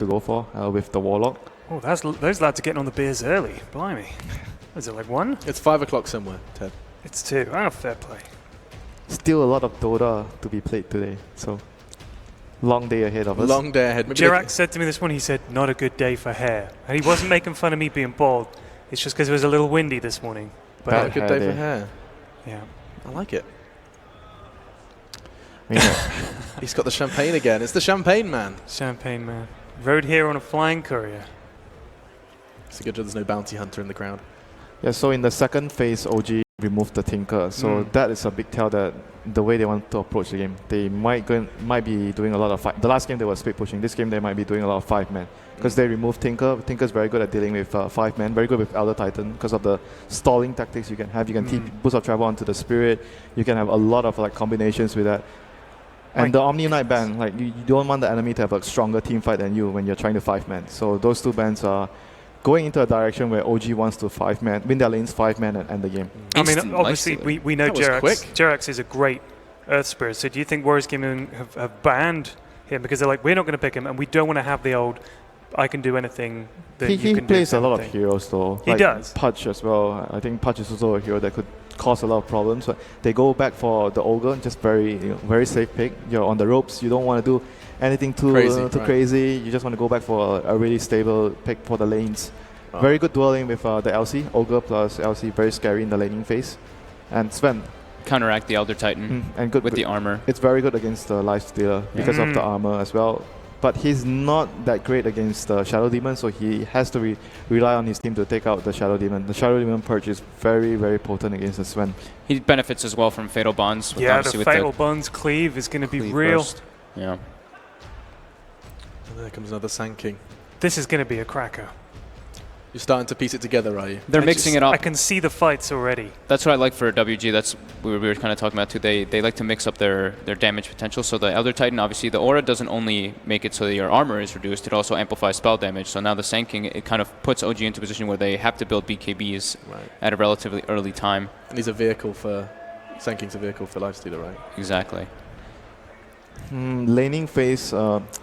to go for with the Warlock. Oh, those lads are getting on the beers early. Blimey. Is it like 1? It's 5 o'clock somewhere, Ted. It's 2. Ah, fair play. Still a lot of Dota to be played today, so long day ahead of us. Long day ahead. Jirak said to me this morning, he said, not a good day for hair. And he wasn't making fun of me being bald. It's just because it was a little windy this morning. But not a good day for hair. Yeah. I like it. Yeah. He's got the champagne again. It's the champagne man. Champagne man. Rode here on a flying courier. It's a good job there's no bounty hunter in the crowd. Yeah, so in the second phase, OG removed the Tinker. So that is a big tell that the way they want to approach the game, they might be doing a lot of fight. The last game they were split pushing. This game they might be doing a lot of 5-man because they removed Tinker. Tinker's very good at dealing with 5-man, very good with Elder Titan because of the stalling tactics you can have. You can TP Boost of Travel onto the Spirit. You can have a lot of like combinations with that. And the Omni Knight ban, like you don't want the enemy to have a stronger team fight than you when you're trying to 5-man. So those two bans are going into a direction where OG wants to 5-man, win their lanes 5-man and end the game. I mean, obviously we know Jerax. Jerax is a great Earth Spirit. So do you think Warriors Gaming have banned him because they're like, we're not going to pick him and we don't want to have the old I can do anything that you can do? He plays a lot of heroes though. He does. Pudge as well. I think Pudge is also a hero that could cause a lot of problems. But they go back for the Ogre, just very safe pick. You're on the ropes. You don't want to do anything too crazy. You just want to go back for a really stable pick for the lanes. Oh. Very good dueling with the LC. Ogre plus LC, very scary in the laning phase. And Sven. Counteract the Elder Titan and good with the armor. It's very good against the Lifestealer because of the armor as well. But he's not that great against the Shadow Demon, so he has to rely on his team to take out the Shadow Demon. The Shadow Demon Purge is very, very potent against the Sven. He benefits as well from Fatal Bonds. Yeah, the Fatal Bonds cleave is going to be real. Burst. Yeah. And there comes another Sand King. This is going to be a cracker. You're starting to piece it together, are you? They're mixing it up. I can see the fights already. That's what I like for WG. That's what we were kind of talking about too. They like to mix up their damage potential. So the Elder Titan, obviously, the aura doesn't only make it so that your armor is reduced, it also amplifies spell damage. So now the Sand King, it kind of puts OG into a position where they have to build BKBs at a relatively early time. And he's a vehicle for... Sand King's a vehicle for Lifestealer, right? Exactly. Laning phase,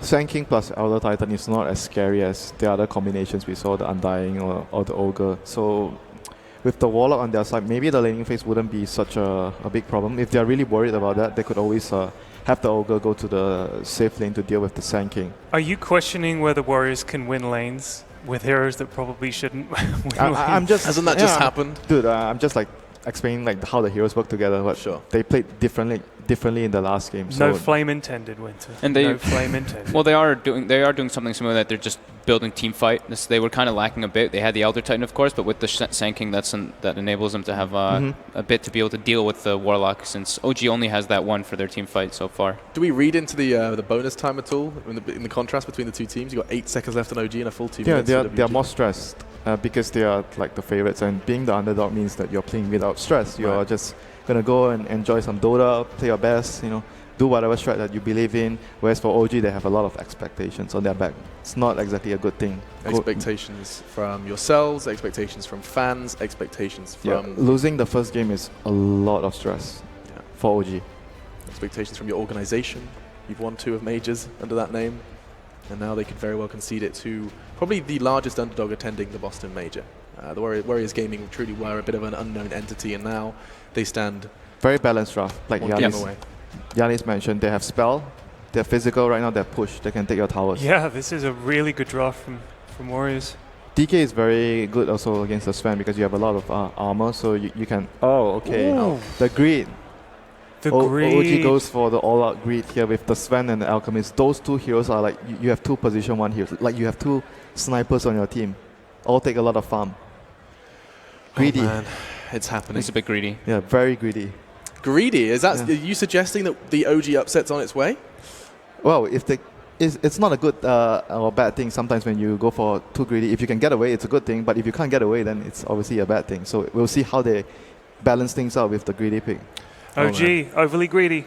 Sand King plus Elder Titan is not as scary as the other combinations we saw, the Undying or the Ogre. So with the Warlock on their side, maybe the laning phase wouldn't be such a big problem. If they're really worried about that, they could always have the Ogre go to the safe lane to deal with the Sand King. Are you questioning whether Warriors can win lanes with heroes that probably shouldn't win lanes? Hasn't that just happened? Dude, I'm just like explaining like how the heroes work together. But they played differently in the last game. So no flame intended, Winter. And no flame intended. Well, they are doing something similar, that they're just building team fight. They were kind of lacking a bit. They had the Elder Titan, of course, but with the Sand King, that enables them to have a bit to be able to deal with the Warlock, since OG only has that one for their team fight so far. Do we read into the bonus time at all in the contrast between the two teams? You got 8 seconds left on OG and a full 2 minutes. Yeah, they are more stressed. Because they are like the favorites, and being the underdog means that you're playing without stress. You're just gonna go and enjoy some Dota, play your best, do whatever strat that you believe in. Whereas for OG, they have a lot of expectations on their back. It's not exactly a good thing. Expectations from yourselves, expectations from fans, expectations from... Losing the first game is a lot of stress for OG. Expectations from your organization. You've won 2 of majors under that name. And now they could very well concede it to probably the largest underdog attending the Boston Major. The Warriors Gaming truly were a bit of an unknown entity, and now they stand... Very balanced draft. Like Yanis mentioned, they have spell, they're physical right now, they're push, they can take your towers. Yeah, this is a really good draft from Warriors. DK is very good also against the Sven because you have a lot of armor, so you can... Oh, okay. The greed. OG goes for the all-out greed here with the Sven and the Alchemist. Those 2 heroes are like, you have 2 position 1 heroes. Like you have 2 snipers on your team. All take a lot of farm. Greedy. Oh man, it's happening. It's a bit greedy. Yeah, very greedy. Greedy? Is that? Are you suggesting that the OG upset's on its way? Well, it's not a good or bad thing sometimes when you go for too greedy. If you can get away, it's a good thing. But if you can't get away, then it's obviously a bad thing. So we'll see how they balance things out with the greedy pick. OG, overly greedy.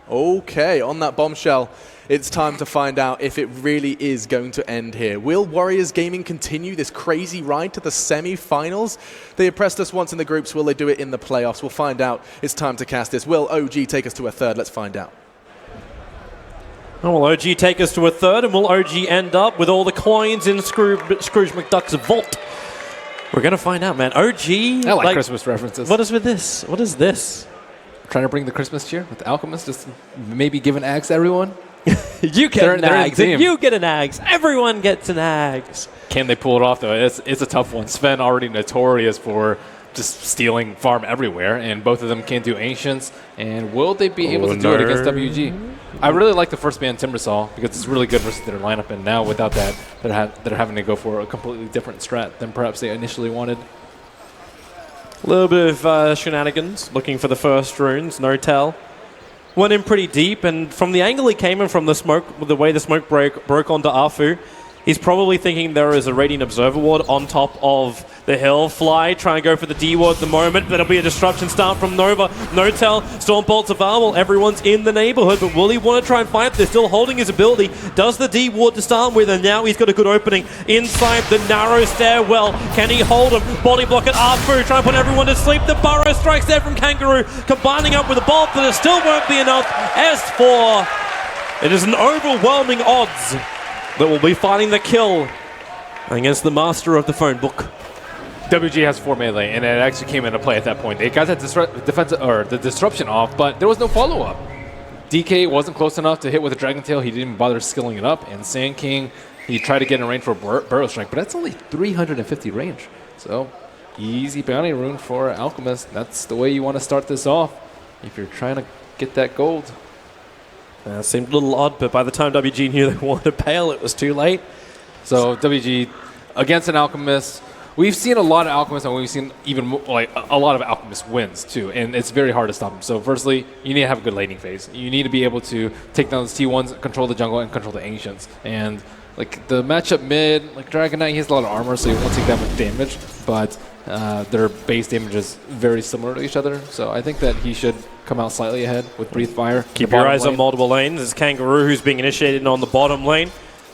Okay, on that bombshell, it's time to find out if it really is going to end here. Will Warriors Gaming continue this crazy ride to the semi-finals? They impressed us once in the groups. Will they do it in the playoffs? We'll find out. It's time to cast this. Will OG take us to a third? Let's find out. Oh, will OG take us to a third, and will OG end up with all the coins in Scrooge McDuck's vault? We're going to find out, man. OG... I like Christmas references. What is with this? What is this? Trying to bring the Christmas cheer with Alchemist, just maybe give an axe to everyone. You get an axe, and you get an axe. Everyone gets an axe. Can they pull it off, though? It's a tough one. Sven already notorious for just stealing farm everywhere, and both of them can do Ancients. And will they be able to do it against WG? I really like the first ban Timbersaw because it's really good versus their lineup, and now without that, they're having to go for a completely different strat than perhaps they initially wanted. A little bit of shenanigans, looking for the first runes, no tell. Went in pretty deep, and from the angle he came in from the smoke, the way the smoke broke onto Afu, he's probably thinking there is a Radiant Observer Ward on top of the hill. Fly, try and go for the D ward at the moment. That'll be a disruption start from Nova. No tell, Storm Bolt's available. Everyone's in the neighborhood, but will he want to try and fight? They're still holding his ability. Does the D ward to start with, and now he's got a good opening inside the narrow stairwell. Can he hold him? Body block at Afu, try and put everyone to sleep. The burrow strikes there from Kangaroo, combining up with the bolt, but it still won't be enough. S4, it is an overwhelming odds that will be finding the kill against the master of the phone book. WG has 4 melee, and it actually came into play at that point. They got that the disruption off, but there was no follow-up. DK wasn't close enough to hit with a Dragon Tail. He didn't bother skilling it up, and Sand King, he tried to get in range for a Burrow Strike, but that's only 350 range. So, easy bounty rune for Alchemist. That's the way you want to start this off if you're trying to get that gold. Seemed a little odd, but by the time WG knew they wanted to bail, it was too late. So WG against an Alchemist. We've seen a lot of Alchemists, and we've seen even like a lot of Alchemist wins too, and it's very hard to stop them. So firstly, you need to have a good laning phase. You need to be able to take down the T1s, control the jungle, and control the Ancients. And like the matchup mid, like Dragon Knight, he has a lot of armor, so he won't take that much damage, but their base damage is very similar to each other. So I think that he should come out slightly ahead with Breathe Fire. Keep your eyes on multiple lanes. It's Kangaroo who's being initiated on the bottom lane.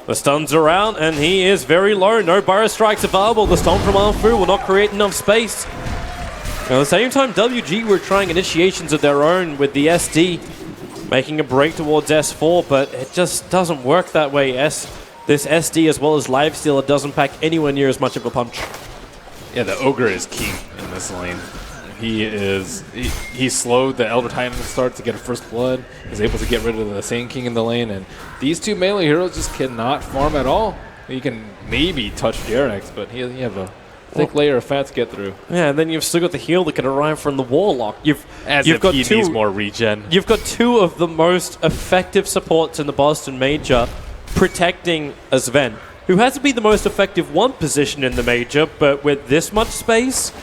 The stuns are out, and he is very low. No Burrow Strikes available. The Stomp from Afu will not create enough space. At the same time, WG were trying initiations of their own with the SD, making a break towards S4, but it just doesn't work that way. This SD as well as Lifestealer doesn't pack anywhere near as much of a punch. Yeah, the Ogre is key in this lane. He slowed the Elder Titan start to get a first blood. He's able to get rid of the Sand King in the lane, and these two melee heroes just cannot farm at all. You can maybe touch Jerax, but you have a thick layer of fat to get through. Yeah, and then you've still got the heal that can arrive from the Warlock. You've got he needs more regen. You've got two of the most effective supports in the Boston Major protecting a Sven, who hasn't been the most effective one position in the Major, but with this much space,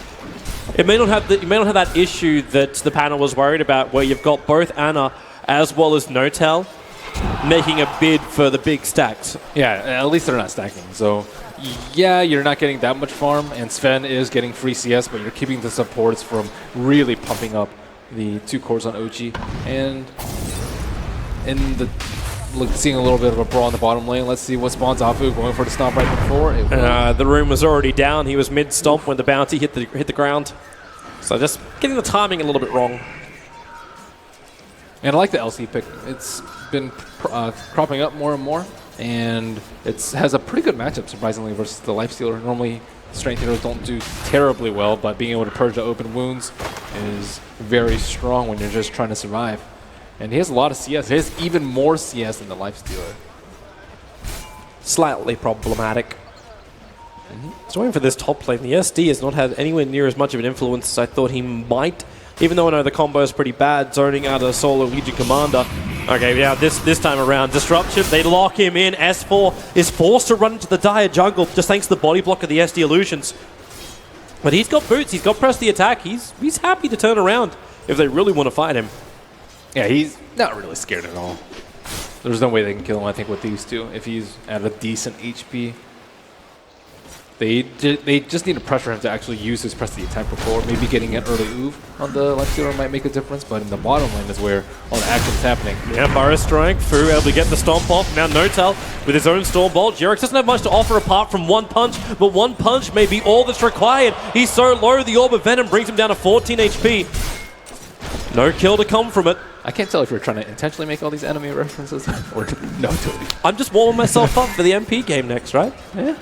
it may not have that issue that the panel was worried about, where you've got both Anna as well as Notel making a bid for the big stacks. Yeah, at least they're not stacking. So, yeah, you're not getting that much farm, and Sven is getting free CS, but you're keeping the supports from really pumping up the 2 cores on OG. And seeing a little bit of a brawl in the bottom lane. Let's see what spawns Afu going for the stomp right before. The rune was already down. He was mid-stomp when the bounty hit the ground. So just getting the timing a little bit wrong. And I like the LC pick. It's been cropping up more and more, and it has a pretty good matchup, surprisingly, versus the Lifestealer. Normally, strength heroes don't do terribly well, but being able to purge the open wounds is very strong when you're just trying to survive. And he has a lot of CS. He has even more CS than the Lifestealer. Slightly problematic. So waiting for this top lane. The SD has not had anywhere near as much of an influence as I thought he might. Even though I know the combo is pretty bad, zoning out a solo Legion Commander. Okay, yeah, this time around, Disruption, they lock him in. S4 is forced to run into the dire jungle just thanks to the body block of the SD Illusions. But he's got boots, he's got press the attack. He's happy to turn around if they really want to fight him. Yeah, he's not really scared at all. There's no way they can kill him, I think, with these two. If he's at a decent HP. They just need to pressure him to actually use his press the attack before. Maybe getting an early oov on the Lifestealer might make a difference, but in the bottom lane is where all the action's happening. Yeah, Burrow Strike, Fu able to get the stomp off. Now Notel with his own Storm Bolt. Jerax doesn't have much to offer apart from one punch, but one punch may be all that's required. He's so low, the Orb of Venom brings him down to 14 HP. No kill to come from it. I can't tell if you're trying to intentionally make all these enemy references or no, Toby. I'm just warming myself up for the MP game next, right? Yeah.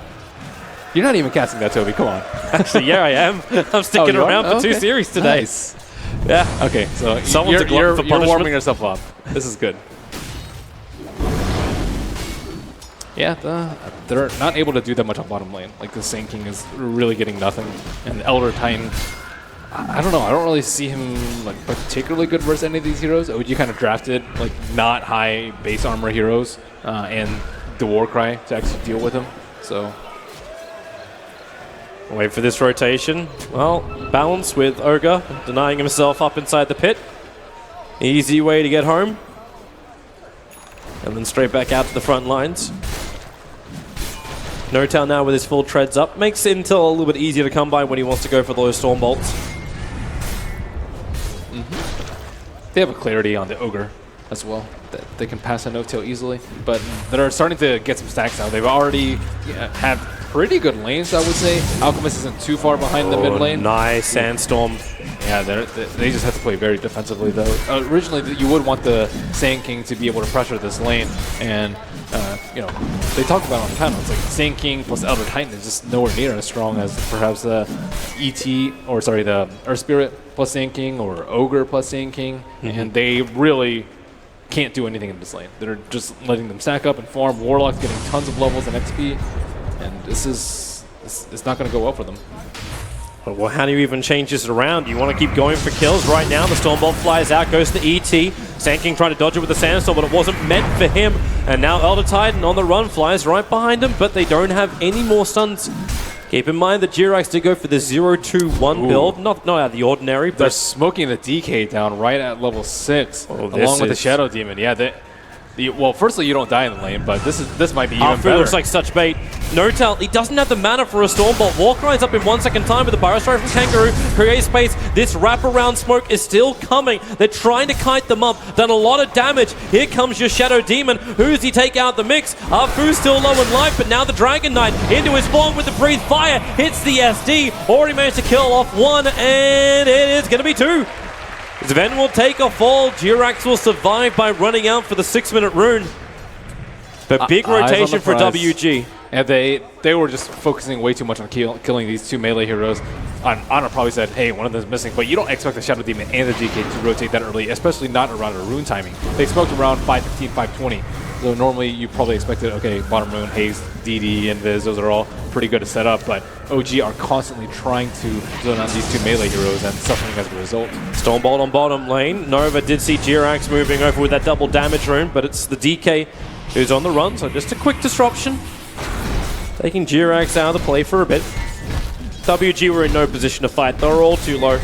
You're not even casting that, Toby. Come on. Actually, yeah, I am. I'm sticking around for 2 series today. Nice. Yeah. Okay, so Someone's you're for punishment. warming yourself up. This is good. Yeah, they're not able to do that much on bottom lane. Like, the Sand King is really getting nothing. And Elder Titan, I don't know. I don't really see him like particularly good versus any of these heroes. OG kind of drafted like not high base armor heroes and the Warcry to actually deal with him. So wait for this rotation. Well, balance with Ogre denying himself up inside the pit. Easy way to get home. And then straight back out to the front lines. Notel now with his full treads up. Makes Intel a little bit easier to come by when he wants to go for those Storm Bolts. They have a clarity on the Ogre as well, that they can pass a no-tail easily. But they're starting to get some stacks now. They've already had pretty good lanes, I would say. Alchemist isn't too far behind the mid lane. Nice Sandstorm. Yeah, they just have to play very defensively, though. Originally, you would want the Sand King to be able to pressure this lane, and you know, they talk about it on the panel. It's like Sand King plus Elder Titan is just nowhere near as strong as perhaps the the Earth Spirit plus Sand King or Ogre plus Sand King, and they really can't do anything in this lane. They're just letting them stack up and farm. Warlock's getting tons of levels and XP, and it's not going to go well for them. Well, how do you even change this around? You want to keep going for kills right now. The Stormbolt flies out, goes to ET. Sand King trying to dodge it with the Sandstorm, but it wasn't meant for him. And now Elder Titan on the run flies right behind him, but they don't have any more stuns. Keep in mind that Jirax did go for the 0-2-1 build. Not out of the ordinary, but they're smoking the DK down right at level 6, along with the Shadow Demon. Yeah, well, firstly, you don't die in the lane, but this might be even better. Looks like such bait. Notel, he doesn't have the mana for a Stormbolt. Warcry's up in 1 second time with the Burrow Strike from Kangaroo. Create space. This wraparound smoke is still coming. They're trying to kite them up. Done a lot of damage. Here comes your Shadow Demon. Who's he take out the mix? Afu's still low in life, but now the Dragon Knight into his form with the Breathe Fire. Hits the SD. Already managed to kill off 1, and it is going to be 2. Sven will take a fall. Jirax will survive by running out for the 6-minute rune. But big rotation for WG. And they were just focusing way too much on killing these 2 melee heroes. Honor probably said, hey, one of them's missing, but you don't expect the Shadow Demon and the DK to rotate that early, especially not around a rune timing. They smoked around 5:15, 5:20. So normally you probably expected, okay, bottom rune, haste, DD, Invis, those are all pretty good to set up, but OG are constantly trying to zone out these 2 melee heroes and suffering as a result. Stormbolt on bottom lane. Nova did see Jirax moving over with that double damage rune, but it's the DK who's on the run, so just a quick disruption. Taking Jirax out of the play for a bit. WG were in no position to fight. They were all too low.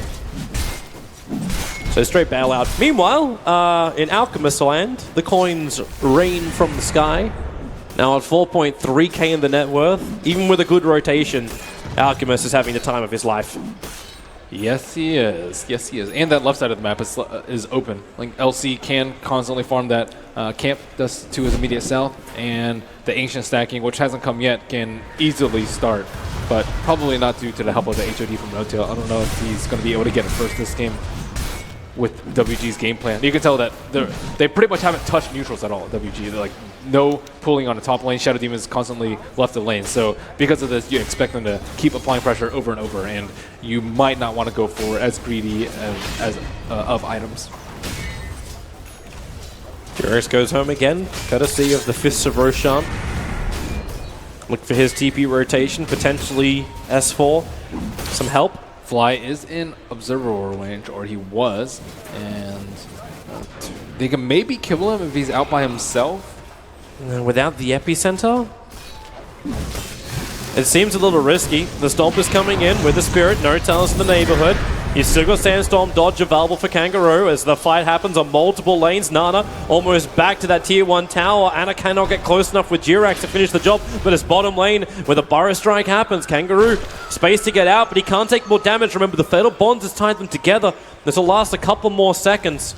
So straight bailout. Meanwhile, in Alchemist land, the coins rain from the sky. Now at 4.3k in the net worth, even with a good rotation, Alchemist is having the time of his life. Yes, he is. Yes, he is. And that left side of the map is open. Like LC can constantly farm that camp that's to his immediate south, and the ancient stacking, which hasn't come yet, can easily start. But probably not due to the help of the HOD from No-Tail. I don't know if he's going to be able to get it first this game with WG's game plan. You can tell that they pretty much haven't touched neutrals at all at WG. They're like, no pulling on the top lane. Shadow Demon's constantly left the lane. So because of this, you expect them to keep applying pressure over and over, and you might not want to go for as greedy of items. Jirax goes home again, courtesy of the Fists of Roshan. Look for his TP rotation, potentially S4. Some help. Fly is in observer range, or he was, and they can maybe kill him if he's out by himself. Without the epicenter? It seems a little risky. The Stomp is coming in with the Spirit, no talents in the neighborhood. You've still got Sandstorm dodge available for Kangaroo as the fight happens on multiple lanes. Nana almost back to that tier 1 tower. Anna cannot get close enough with Jirax to finish the job, but his bottom lane where the Burrow Strike happens. Kangaroo space to get out, but he can't take more damage. Remember, the Fatal Bonds has tied them together. This will last a couple more seconds.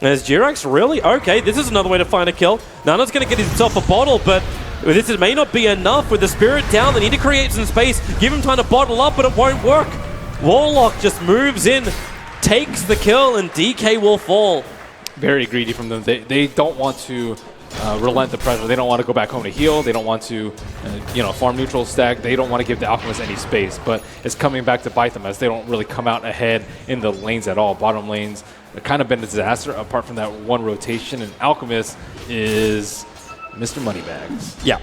Is Jirax really? Okay, this is another way to find a kill. Nana's going to get himself a bottle, but this may not be enough. With the Spirit down, they need to create some space. Give him time to bottle up, but it won't work. Warlock just moves in, takes the kill, and DK will fall. very greedy from them. They don't want to relent the pressure. They don't want to go back home to heal. They don't want to, farm neutral stack. They don't want to give the Alchemist any space. But it's coming back to bite them as they don't really come out ahead in the lanes at all. Bottom lanes have kind of been a disaster apart from that one rotation. And Alchemist is Mr. Moneybags. Yeah.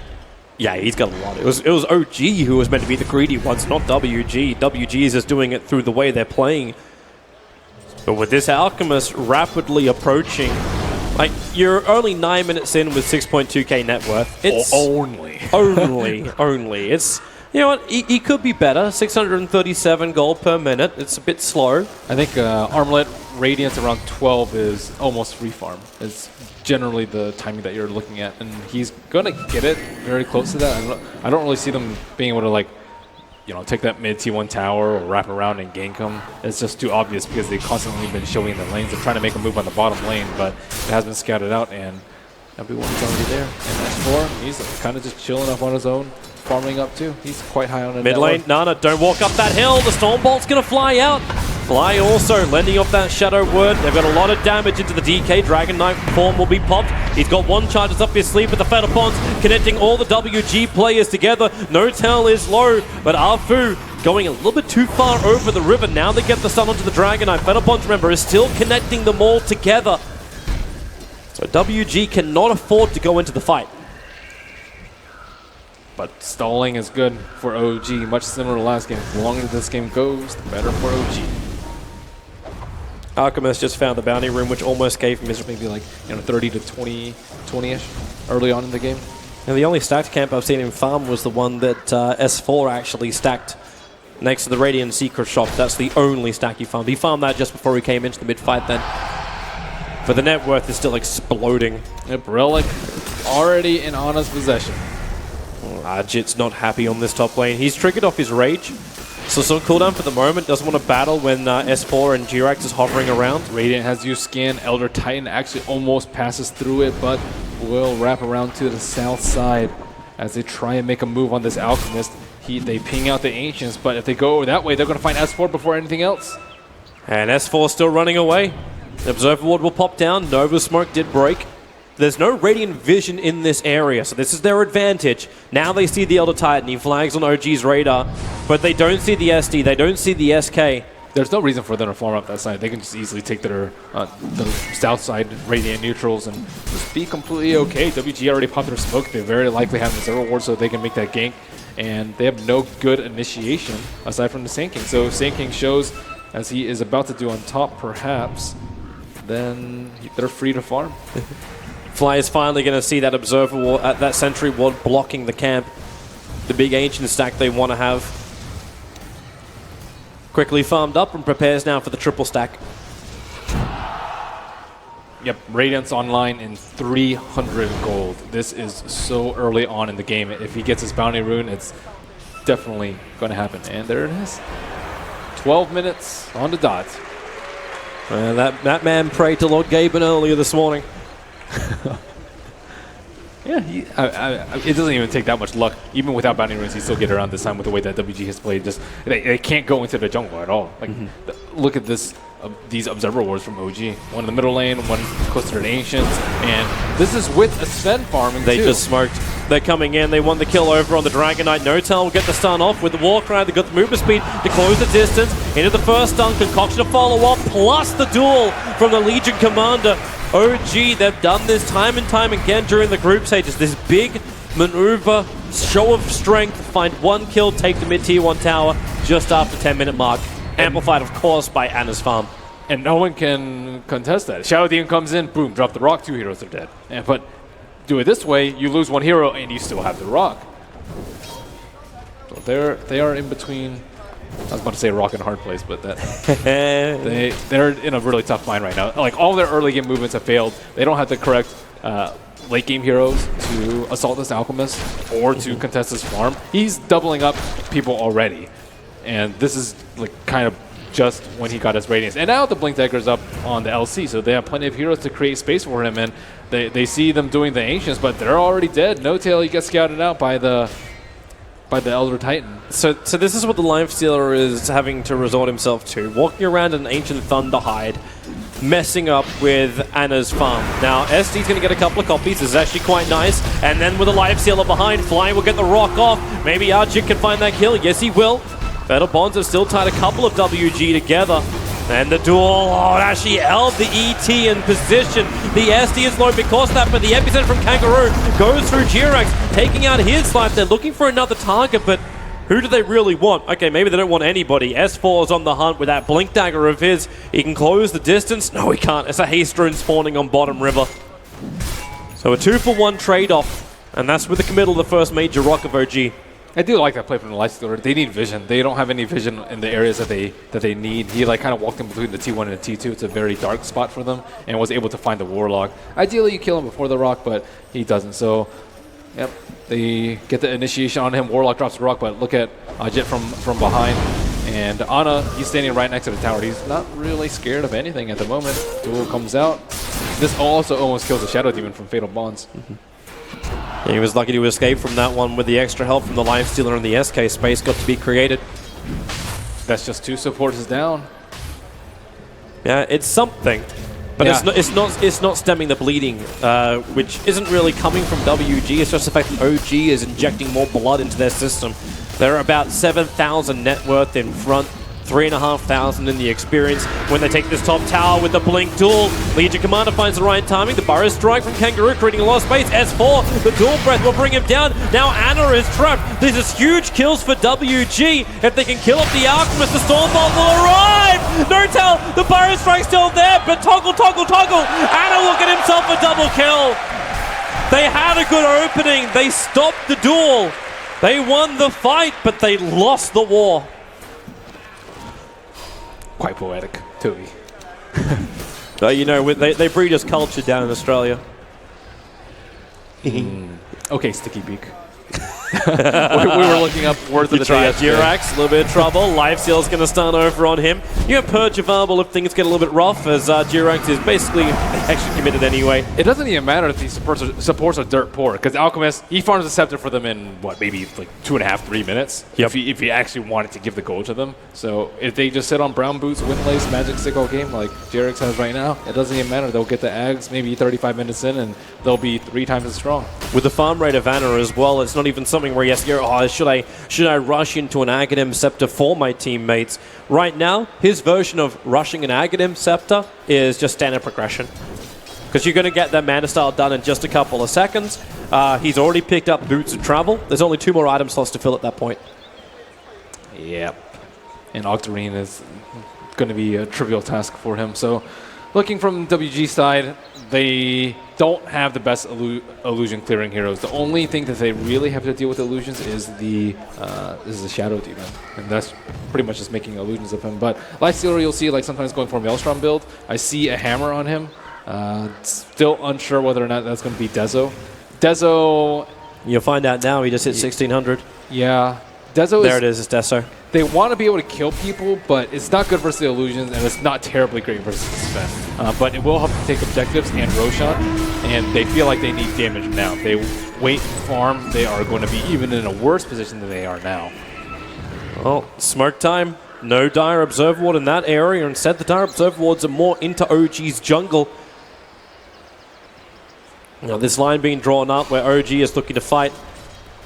Yeah, he's got a lot. It was OG who was meant to be the greedy ones, not WG. WG is just doing it through the way they're playing. But with this Alchemist rapidly approaching, like, you're only 9 minutes in with 6.2k net worth. It's only. only. It's, you know what, he could be better. 637 gold per minute. It's a bit slow. I think Armlet Radiance around 12 is almost free farm. It's generally the timing that you're looking at, and he's going to get it very close to that. I don't really see them being able to, like, take that mid T1 tower or wrap around and gank them. It's just too obvious because they've constantly been showing the lanes. They're trying to make a move on the bottom lane, but it has been scouted out, and everyone's already there. And S4, he's kind of just chilling up on his own, farming up too. He's quite high on the mid lane. Nana, don't walk up that hill. The Stormbolt's going to fly out. Fly also lending off that Shadow Word. They've got a lot of damage into the DK. Dragon Knight form will be popped. He's got one charges up his sleeve with the Fetterpons, connecting all the WG players together. No Tell is low, but Arfu going a little bit too far over the river. Now they get the stun onto the Dragon Knight. Fetterpons, remember, is still connecting them all together. So WG cannot afford to go into the fight. But stalling is good for OG, much similar to last game. The longer this game goes, the better for OG. Alchemist just found the bounty room, which almost gave him his... Maybe like 30 to 20-ish early on in the game. And the only stacked camp I've seen him farm was the one that S4 actually stacked next to the Radiant Secret Shop. That's the only stack he farmed. He farmed that just before he came into the mid-fight then. But the net worth is still exploding. Yep, Relic already in Ana's possession. Jit's not happy on this top lane. He's triggered off his rage. So some cooldown for the moment. Doesn't want to battle when S4 and Jirax is hovering around. Radiant has used scan. Elder Titan actually almost passes through it, but will wrap around to the south side as they try and make a move on this Alchemist. They ping out the Ancients, but if they go that way, they're going to find S4 before anything else. And S4 still running away. The Observer Ward will pop down. Nova Smoke did break. There's no Radiant Vision in this area, so this is their advantage. Now they see the Elder Titan. He flags on OG's radar, but they don't see the SD. They don't see the SK. There's no reason for them to farm up that side. They can just easily take their the south side Radiant neutrals and just be completely okay. WG already popped their smoke. They very likely have the Zero Ward so they can make that gank. And they have no good initiation aside from the Sand King. So if Sand King shows, as he is about to do on top perhaps, then they're free to farm. Fly is finally going to see that Observer Ward, that Sentry Ward blocking the camp. The big Ancient stack they want to have. Quickly farmed up and prepares now for the triple stack. Yep, Radiant's online in 300 gold. This is so early on in the game. If he gets his bounty rune, it's definitely going to happen. And there it is. 12 minutes on the dot. That man prayed to Lord Gaben earlier this morning. Yeah, it doesn't even take that much luck. Even without bounty runes, he still get around this time with the way that WG has played. Just they can't go into the jungle at all. Like, look at this. These Observer Wards from OG. One in the middle lane, one close to the Ancients, and this is with a Sven farming They too. just smoked. They're coming in. They want the kill over on the Dragon Knight. No-Tell will get the stun off with the Warcry. They got the movement speed to close the distance. Into the first stun, Concoction to follow up, plus the duel from the Legion Commander. OG, they've done this time and time again during the group stages. This big maneuver, show of strength, find one kill, take the mid-tier 1 tower just after 10-minute mark. Amplified, of course, by Anna's farm. And no one can contest that. Shadow Demon comes in, boom, drop the rock, 2 heroes are dead. But do it this way, you lose 1 hero and you still have the rock. So they are in between. I was about to say rock and hard place, but that they're in a really tough bind right now. Like, all their early game movements have failed. They don't have the correct late game heroes to assault this Alchemist or to contest this farm. He's doubling up people already, and this is like kind of just when he got his Radiance. And now the Blink Dagger's up on the LC, so they have plenty of heroes to create space for him, and they see them doing the Ancients, but they're already dead. No-Tail, he gets scouted out by the Elder Titan. So this is what the Lifestealer is having to resort himself to. Walking around an Ancient Thunderhide. messing up with Anna's farm. Now, SD's going to get a couple of copies. This is actually quite nice. And then with a life sealer behind, Flying will get the rock off. Maybe Arjit can find that kill. Yes, he will. Fatal Bonds have still tied a couple of WG together. And the duel, oh, it actually held the ET in position. The SD is low because of that, but the epicenter from Kangaroo goes through G-Rex, taking out his life. They're looking for another target, but who do they really want? Okay, maybe they don't want anybody. S4 is on the hunt with that blink dagger of his. He can close the distance. No, he can't. It's a haste drone spawning on bottom river. So a 2-for-1 trade-off, and that's with the committal of the first major rock of OG. I do like that play from the Lightstealer. They need vision. They don't have any vision in the areas that they need. He like kind of walked in between the T1 and the T2. It's a very dark spot for them, and was able to find the Warlock. Ideally, you kill him before the rock, but he doesn't. So, yep, they get the initiation on him. Warlock drops the rock, but look at Jet from behind. And Ana, he's standing right next to the tower. He's not really scared of anything at the moment. Duel comes out. This also almost kills the Shadow Demon from Fatal Bonds. Yeah, he was lucky to escape from that one with the extra help from the Lifestealer and the SK space got to be created. That's just 2 supporters down. Yeah, it's something, but yeah. it's not stemming the bleeding, which isn't really coming from WG. It's just the fact that OG is injecting more blood into their system. They're about 7,000 net worth in front, 3,500 in the experience. When they take this top tower with the blink duel, Legion Commander finds the right timing. The Burrow Strike from Kangaroo, creating a lot of space. S4, the dual breath will bring him down. Now Anna is trapped. This is huge kills for WG. If they can kill up the Alchemist, the Stormbolt will arrive. No tell, the Burrow Strike's still there, but toggle. Anna will get himself a double kill. They had a good opening. They stopped the duel. They won the fight, but they lost the war. Quite poetic, Toby. You know, they breed us culture down in Australia. Okay, Sticky Beak. we were looking up worth of the day. Jirax, a little bit of trouble. Lifesteal's going to start over on him. You have Purge available if things get a little bit rough, as Jirax is basically extra committed anyway. It doesn't even matter if these supports are dirt poor, because Alchemist, he farms the Scepter for them in, what, maybe like 2.5, 3 minutes? Yep. If he actually wanted to give the gold to them. So if they just sit on Brown Boots, Windlace, Magic Stick all game, like Jirax has right now, it doesn't even matter. They'll get the Ags maybe 35 minutes in, and they'll be 3 times as strong. With the farm rate of Anna as well, it's not even something where he has to go, oh, should I rush into an Aghanim Scepter for my teammates? Right now, his version of rushing an Aghanim Scepter is just standard progression. Because you're going to get that Mana Style done in just a couple of seconds. He's already picked up Boots of Travel. There's only 2 more item slots to fill at that point. Yep. And Octarine is going to be a trivial task for him. So looking from WG side, they don't have the best illusion clearing heroes. The only thing that they really have to deal with illusions is the Shadow Demon, and that's pretty much just making illusions of him. But Lightstealer, you'll see like sometimes going for a Maelstrom build. I see a hammer on him. Still unsure whether or not that's going to be Dezo. Dezo, you'll find out now. He just hit 1600. Yeah, Dezo. There it is. It's Dezo. They want to be able to kill people, but it's not good versus the illusions, and it's not terribly great versus the Sven. But it will help to take objectives and Roshan, and they feel like they need damage now. If they wait and farm, they are going to be even in a worse position than they are now. Well, smoke time. No Dire Observer Ward in that area. Instead, the Dire Observer Wards are more into OG's jungle. Now, this line being drawn up where OG is looking to fight.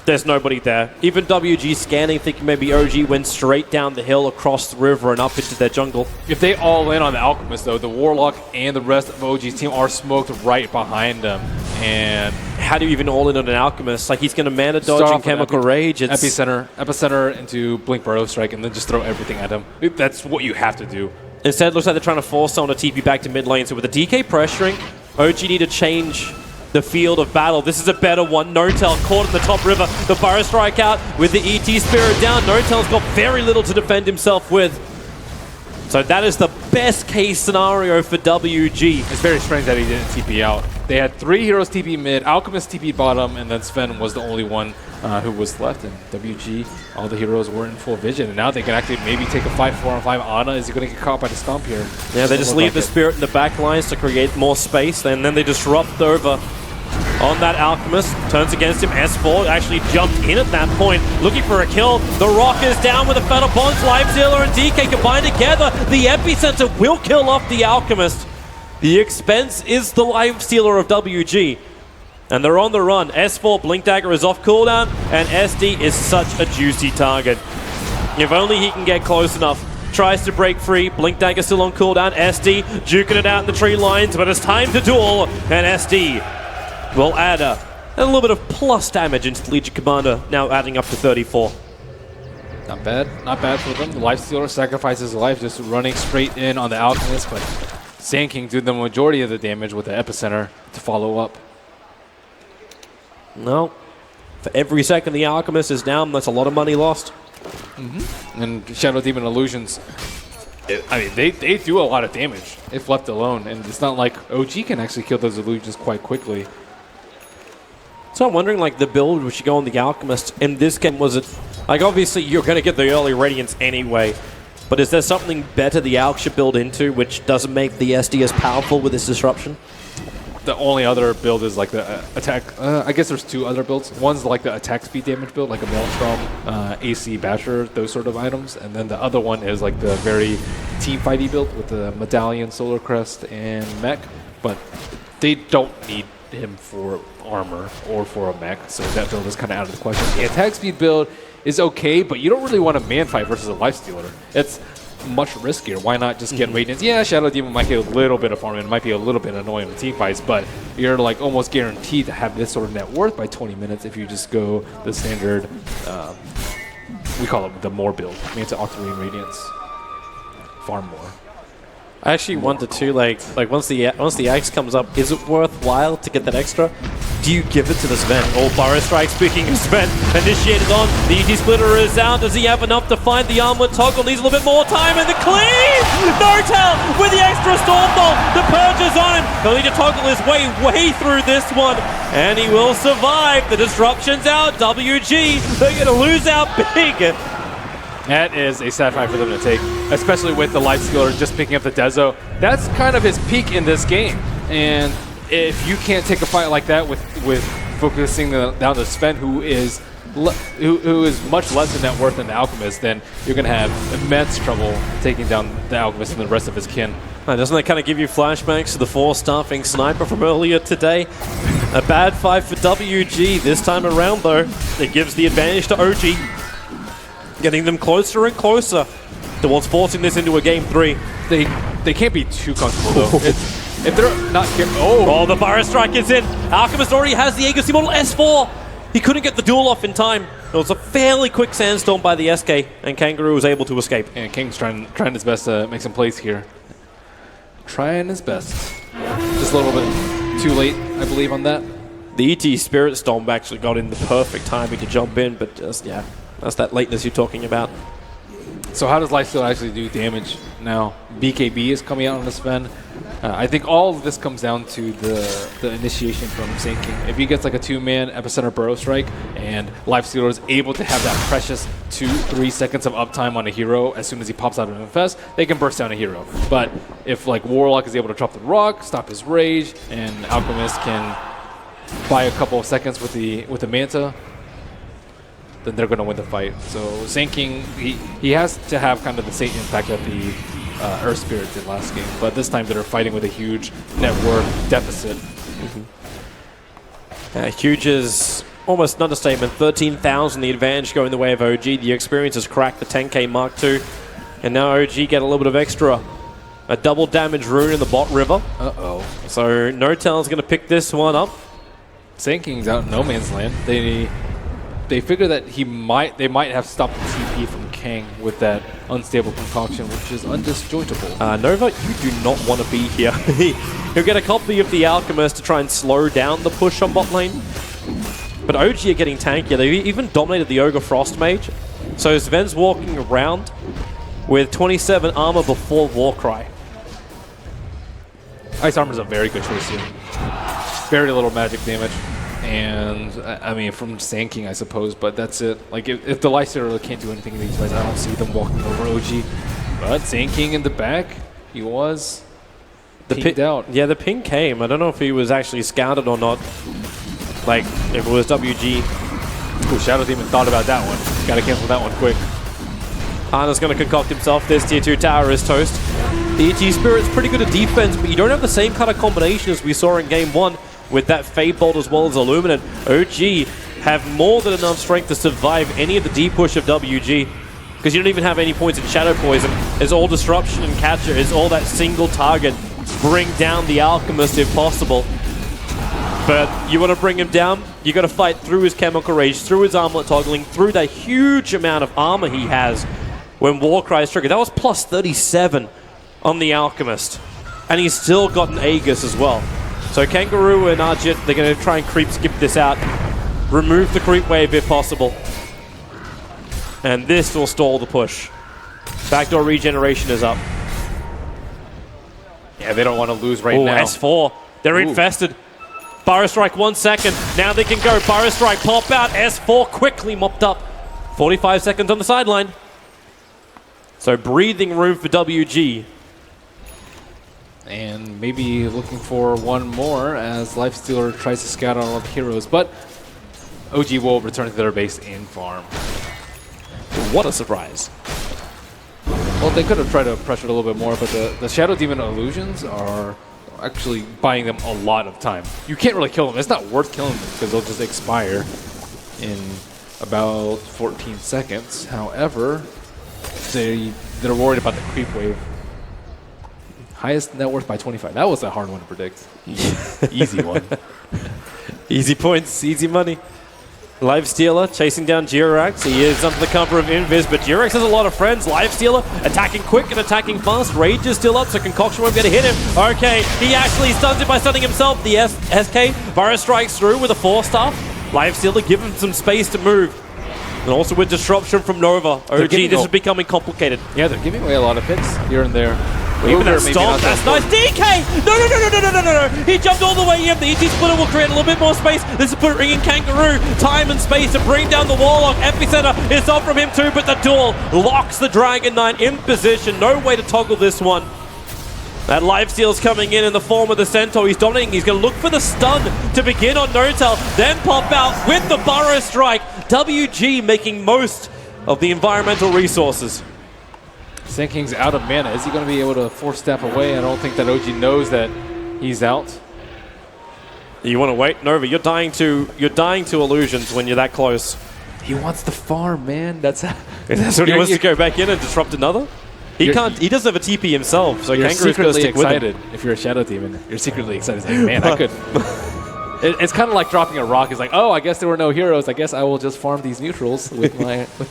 There's nobody there. Even WG scanning, thinking maybe OG went straight down the hill, across the river, and up into their jungle. If they all in on the Alchemist, though, the Warlock and the rest of OG's team are smoked right behind them. And how do you even all in on an Alchemist? Like, he's going to Mana Dodge and Chemical Rage. It's Epicenter into Blink Burrow Strike, and then just throw everything at him. That's what you have to do. Instead, it looks like they're trying to force someone to TP back to mid lane. So with the DK pressuring, OG need to change the field of battle. This is a better one. Notel caught in the top river. The Burrow Strike out with the ET Spirit down. Notel's got very little to defend himself with. So that is the best case scenario for WG. It's very strange that he didn't TP out. They had 3 heroes TP mid, Alchemist TP bottom, and then Sven was the only one who was left. And WG, all the heroes were in full vision. And now they can actually maybe take a fight 4-on-5. Ana is going to get caught by the stomp here. Yeah, they just leave the Spirit in the back lines to create more space, and then they disrupt over on that Alchemist. Turns against him. S4 actually jumped in at that point, looking for a kill. The Rock is down with the Fatal Bonds. Lifestealer and DK combined together. The Epicenter will kill off the Alchemist. The expense is the life stealer of WG. And they're on the run. S4 Blink Dagger is off cooldown, and SD is such a juicy target. If only he can get close enough. Tries to break free. Blink Dagger still on cooldown. SD juking it out in the tree lines, but it's time to duel, and SD will add a little bit of plus damage into the Legion Commander, now adding up to 34. Not bad for them. The Lifestealer sacrifices his life just running straight in on the Alchemist, but Sand King did the majority of the damage with the Epicenter to follow up. No. For every second the Alchemist is down, that's a lot of money lost. And Shadow Demon Illusions, they do a lot of damage if left alone, and it's not like OG can actually kill those illusions quite quickly. So I'm wondering, like, the build which you go on the Alchemist in this game, was it, like, obviously you're going to get the early Radiance anyway, but is there something better the Alch should build into which doesn't make the SD as powerful with this disruption? The only other build is like the attack. I guess there's two other builds. One's like the attack speed damage build, like a Maelstrom, AC Basher, those sort of items. And then the other one is like the very team fighty build with the Medallion, Solar Crest, and mech. But they don't need him for armor or for a mech, so that build is kind of out of the question. The attack speed build is okay, but you don't really want a man fight versus a Lifestealer. It's much riskier. Why not just get Radiance? Yeah, Shadow Demon might get a little bit of farm, and it might be a little bit annoying in team fights, but you're like almost guaranteed to have this sort of net worth by 20 minutes if you just go the standard, we call it the more build, Manta Octarine Radiance. Farm more. I actually wonder too, like once the axe comes up, is it worthwhile to get that extra? Do you give it to the Sven? Oh, Fire Strike, speaking of Sven, initiated on. The ET Splitter is down. Does he have enough to find the armor toggle? Needs a little bit more time, and the clean! Nortel with the extra Storm Bolt. The Purge is on him. He'll need to toggle his way through this one, and he will survive. The disruption's out. WG, they're going to lose out big. That is a sad fight for them to take, especially with the Lifestealer just picking up the Dezo. That's kind of his peak in this game. And if you can't take a fight like that with focusing down to Sven, who is much less in net worth than the Alchemist, then you're going to have immense trouble taking down the Alchemist and the rest of his kin. Doesn't that kind of give you flashbacks to the 4-staffing sniper from earlier today? A bad fight for WG. This time around, though, it gives the advantage to OG. Getting them closer and closer towards forcing this into a game 3. They can't be too comfortable, though. If they're not careful... Oh, the Fire Strike is in. Alchemist already has the Agency model S4. He couldn't get the duel off in time. It was a fairly quick sandstorm by the SK, and Kangaroo was able to escape. And King's trying his best to make some plays here. Trying his best. Just a little bit too late, I believe, on that. The ET Spirit Storm actually got in the perfect timing to jump in, but just, yeah, that's that lateness you're talking about. So how does Lifesteal actually do damage now? BKB is coming out on the Sven. I think all of this comes down to the initiation from Sand King. If he gets like a 2-man Epicenter Burrow Strike and Lifestealer is able to have that precious 2-3 seconds of uptime on a hero as soon as he pops out of an infest, they can burst down a hero. But if like Warlock is able to drop the rock, stop his rage, and Alchemist can buy a couple of seconds with the Manta, then they're going to win the fight. So Sand King, he has to have kind of the same impact that the Earth Spirit did last game, but this time they're fighting with a huge net worth deficit. Huge is almost an understatement. 13,000 the advantage going the way of OG. The experience has cracked the 10k Mark II, and now OG get a little bit of extra. A double damage rune in the bot river. Uh-oh. So Notel's going to pick this one up. Sand King's out in no man's land. They figure that they might have stopped the TP from Kang with that unstable concoction, which is undisjointable. Nova, you do not want to be here. He'll get a copy of the Alchemist to try and slow down the push on bot lane. But OG are getting tankier. They even dominated the Ogre Frost Mage. So Sven's walking around with 27 armor before Warcry. Ice Armor's a very good choice here. Very little magic damage. And, I mean, from Sand King, I suppose, but that's it. Like, if the Lifestealer can't do anything in these fights, I don't see them walking over OG. But Sand King in the back, he was pinged out. Yeah, the ping came. I don't know if he was actually scouted or not. Like, if it was WG. Ooh, Shadow Demon thought about that one. Gotta cancel that one quick. Hana's going to concoct himself. This tier 2 tower is toast. The EG Spirit's pretty good at defense, but you don't have the same kind of combination as we saw in Game 1 with that Fade Bolt as well as Illuminate. OG have more than enough strength to survive any of the deep push of WG, because you don't even have any points in Shadow Poison. It's all Disruption and Catcher. It's all that single target. Bring down the Alchemist if possible. But you want to bring him down, you got to fight through his Chemical Rage, through his Armlet toggling, through the huge amount of armor he has when Warcry is triggered. That was plus 37 on the Alchemist. And he's still got an Aegis as well. So Kangaroo and Arjit, they're going to try and creep skip this out. Remove the creep wave if possible. And this will stall the push. Backdoor regeneration is up. Yeah, they don't want to lose right now. S4. They're infested. Burrow Strike 1 second. Now they can go. Burrow Strike pop out. S4 quickly mopped up. 45 seconds on the sideline. So breathing room for WG. And maybe looking for one more as Lifestealer tries to scout out all the heroes. But OG will return to their base and farm. What a surprise. Well, they could have tried to pressure it a little bit more, but the Shadow Demon illusions are actually buying them a lot of time. You can't really kill them. It's not worth killing them because they'll just expire in about 14 seconds. However, they're worried about the creep wave. Highest net worth by 25. That was a hard one to predict. Easy one. Easy points, easy money. Lifestealer chasing down Jirax. He is under the cover of Invis, but Jirax has a lot of friends. Lifestealer attacking quick and attacking fast. Rage is still up, so Concoction won't be able to hit him. Okay, he actually stuns it by stunning himself. The SK, Burrow strikes through with a 4-star. Lifestealer give him some space to move. And also with disruption from Nova. OG, this is becoming complicated. Yeah, they're giving away a lot of hits here and there. Even that stomp, that's nice. DK! No. He jumped all the way in. The ET Splitter will create a little bit more space. This is bringing Kangaroo time and space to bring down the Warlock. Epicenter is off from him too, but the duel locks the Dragon Knight in position. No way to toggle this one. That lifesteal's coming in the form of the Centaur. He's dominating. He's going to look for the stun to begin on Notel, then pop out with the Burrow Strike. WG making most of the environmental resources. Sand King's out of mana. Is he going to be able to force-step away? I don't think that OG knows that he's out. You want to wait? Nova, you're dying to illusions when you're that close. He wants the farm, man. That's what he wants to go back in and disrupt another? He can't. He doesn't have a TP himself, so you're Kangaroo's going to stick excited with him. if you're a Shadow Demon. You're secretly excited. Like, man, I could... It's kind of like dropping a rock. It's like, oh, I guess there were no heroes. I guess I will just farm these neutrals with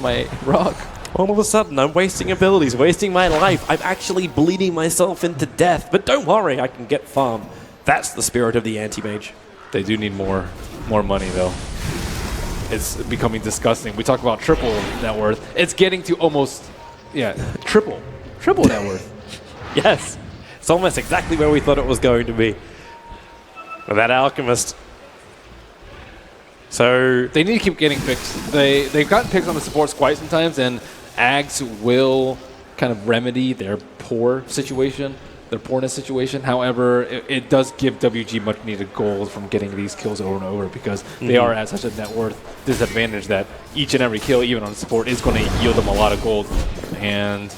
my rock. All of a sudden, I'm wasting abilities, wasting my life. I'm actually bleeding myself into death. But don't worry, I can get farm. That's the spirit of the anti-mage. They do need more money, though. It's becoming disgusting. We talk about triple net worth. It's getting to almost, triple net worth. Yes, it's almost exactly where we thought it was going to be. With that Alchemist. So they need to keep getting picks. They've gotten picks on the supports quite sometimes, and Ags will kind of remedy their poorness situation. However, it does give WG much needed gold from getting these kills over and over because they are at such a net worth disadvantage that each and every kill, even on support, is going to yield them a lot of gold. And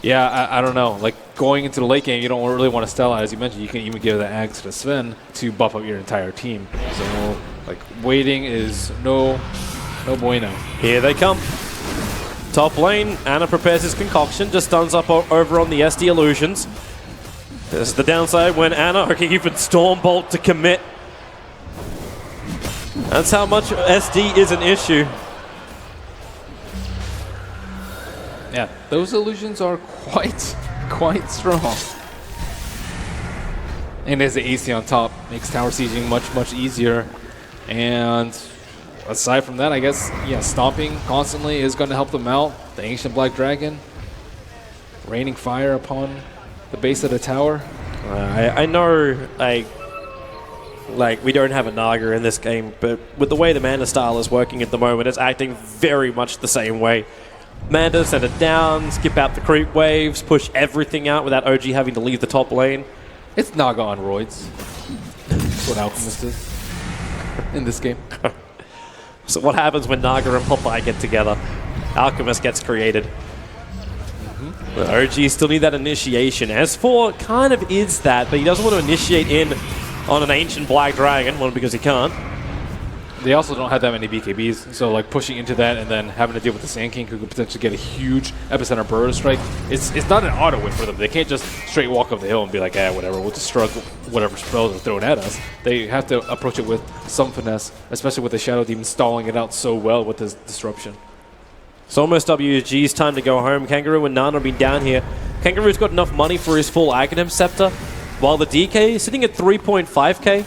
yeah, I don't know. Like going into the late game, you don't really want to Stella, as you mentioned. You can even give the Ags to Sven to buff up your entire team. So like waiting is no bueno. Here they come. Top lane, Ana prepares his concoction, just stuns up over on the SD illusions. This is the downside when Ana can even Stormbolt to commit. That's how much SD is an issue. Yeah, those illusions are quite strong. And there's the AC on top, makes tower sieging much easier. And aside from that, I guess, stomping constantly is going to help them out. The Ancient Black Dragon, raining fire upon the base of the tower. I know, like we don't have a Naga in this game, but with the way the Manda style is working at the moment, it's acting very much the same way. Manda, send it down, skip out the creep waves, push everything out without OG having to leave the top lane. It's Naga on roids. That's what Alchemist is in this game. So what happens when Naga and Popeye get together? Alchemist gets created. But OG still need that initiation. S4 kind of is that, but he doesn't want to initiate in on an Ancient Black Dragon, one because he can't. They also don't have that many BKBs, so like pushing into that and then having to deal with the Sand King who could potentially get a huge epicenter burrow strike. It's not an auto win for them. They can't just straight walk up the hill and be like, whatever, we'll just struggle whatever spells are thrown at us. They have to approach it with some finesse, especially with the Shadow Demon stalling it out so well with his disruption. It's almost WG's time to go home. Kangaroo and Nana have been down here. Kangaroo's got enough money for his full Aghanim Scepter, while the DK is sitting at 3.5k.